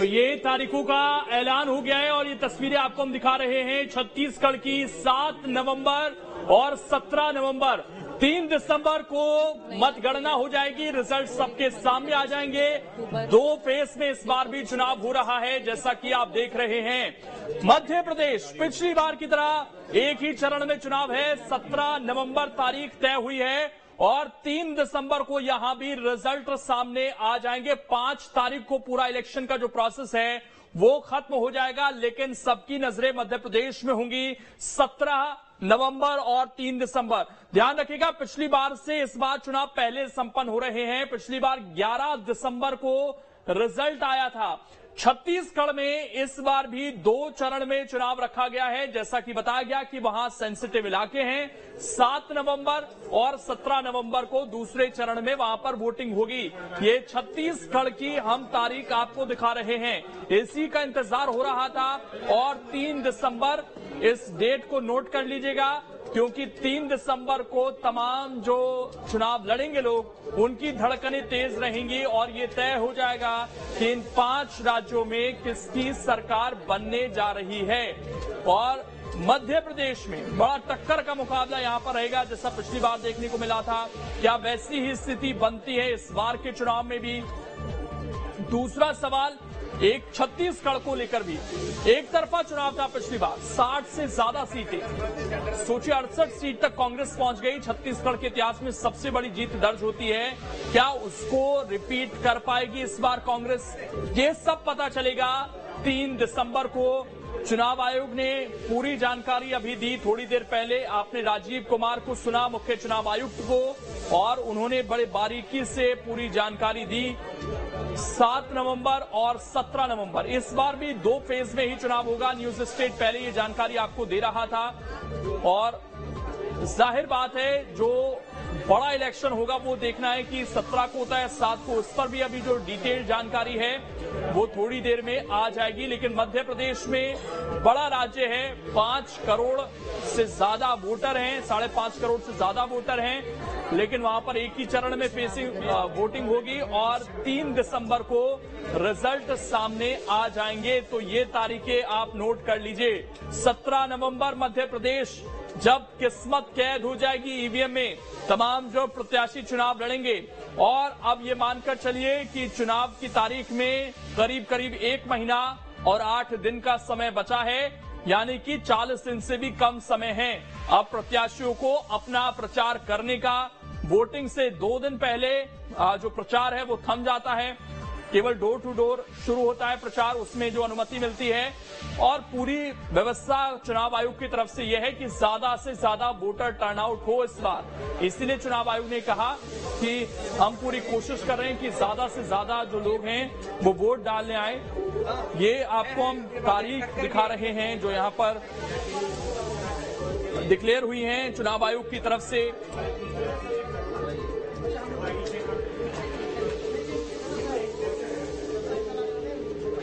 तो ये तारीखों का ऐलान हो गया है और ये तस्वीरें आपको हम दिखा रहे हैं छत्तीसगढ़ की। 7 नवंबर और 17 नवंबर 3 दिसंबर को मतगणना हो जाएगी। रिजल्ट सबके सामने आ जाएंगे। 2 फेज में इस बार भी चुनाव हो रहा है, जैसा कि आप देख रहे हैं। मध्य प्रदेश पिछली बार की तरह एक ही चरण में चुनाव है। 17 नवंबर तारीख तय हुई है और 3 दिसंबर को यहां भी रिजल्ट सामने आ जाएंगे। 5 तारीख को पूरा इलेक्शन का जो प्रोसेस है वो खत्म हो जाएगा, लेकिन सबकी नजरें मध्य प्रदेश में होंगी 17 नवंबर और 3 दिसंबर। ध्यान रखिएगा, पिछली बार से इस बार चुनाव पहले संपन्न हो रहे हैं। पिछली बार 11 दिसंबर को रिजल्ट आया था। छत्तीसगढ़ में इस बार भी 2 चरण में चुनाव रखा गया है, जैसा कि बताया गया कि वहां सेंसिटिव इलाके हैं। 7 नवंबर और 17 नवंबर को दूसरे चरण में वहां पर वोटिंग होगी। ये छत्तीसगढ़ की हम तारीख आपको दिखा रहे हैं। इसी का इंतजार हो रहा था और 3 दिसंबर इस डेट को नोट कर लीजिएगा, क्योंकि 3 दिसंबर को तमाम जो चुनाव लड़ेंगे लोग, उनकी धड़कनें तेज रहेंगी और ये तय हो जाएगा कि इन 5 राज्यों में किसकी सरकार बनने जा रही है। और मध्य प्रदेश में बड़ा टक्कर का मुकाबला यहां पर रहेगा, जैसा पिछली बार देखने को मिला था। क्या वैसी ही स्थिति बनती है इस बार के चुनाव में भी? दूसरा सवाल, एक छत्तीसगढ़ को लेकर भी एक तरफा चुनाव था पिछली बार। 60 से ज्यादा सीटें, सोचिए 68 सीट तक कांग्रेस पहुंच गई। छत्तीसगढ़ के इतिहास में सबसे बड़ी जीत दर्ज होती है। क्या उसको रिपीट कर पाएगी इस बार कांग्रेस? ये सब पता चलेगा 3 दिसंबर को। चुनाव आयोग ने पूरी जानकारी अभी दी। थोड़ी देर पहले आपने राजीव कुमार को सुना, मुख्य चुनाव आयुक्त को, और उन्होंने बड़े बारीकी से पूरी जानकारी दी। 7 नवंबर और 17 नवंबर इस बार भी 2 फेज में ही चुनाव होगा। न्यूज स्टेट पहले ये जानकारी आपको दे रहा था और जाहिर बात है जो बड़ा इलेक्शन होगा वो देखना है कि 17 को होता है 7 को। इस पर भी अभी जो डिटेल जानकारी है वो थोड़ी देर में आ जाएगी। लेकिन मध्य प्रदेश में बड़ा राज्य है, 5 करोड़ से ज्यादा वोटर हैं, 5.5 करोड़ से ज्यादा वोटर हैं, लेकिन वहां पर एक ही चरण में वोटिंग होगी और 3 दिसंबर को रिजल्ट सामने आ जाएंगे। तो ये तारीखें आप नोट कर लीजिए। 17 नवंबर मध्य प्रदेश, जब किस्मत कैद हो जाएगी ईवीएम में, तमाम जो प्रत्याशी चुनाव लड़ेंगे। और अब ये मानकर चलिए कि चुनाव की तारीख में करीब करीब 1 महीना और 8 दिन का समय बचा है, यानी कि 40 दिन से भी कम समय है अब प्रत्याशियों को अपना प्रचार करने का। वोटिंग से 2 दिन पहले जो प्रचार है वो थम जाता है। केवल डोर टू डोर शुरू होता है प्रचार, उसमें जो अनुमति मिलती है। और पूरी व्यवस्था चुनाव आयोग की तरफ से यह है कि ज्यादा से ज्यादा वोटर टर्नआउट हो इस बार। इसलिए चुनाव आयोग ने कहा कि हम पूरी कोशिश कर रहे हैं कि ज्यादा से ज्यादा जो लोग हैं वो वोट डालने आए। ये आपको हम तारीख दिखा रहे हैं जो यहां पर डिक्लेयर हुई हैं चुनाव आयोग की तरफ से।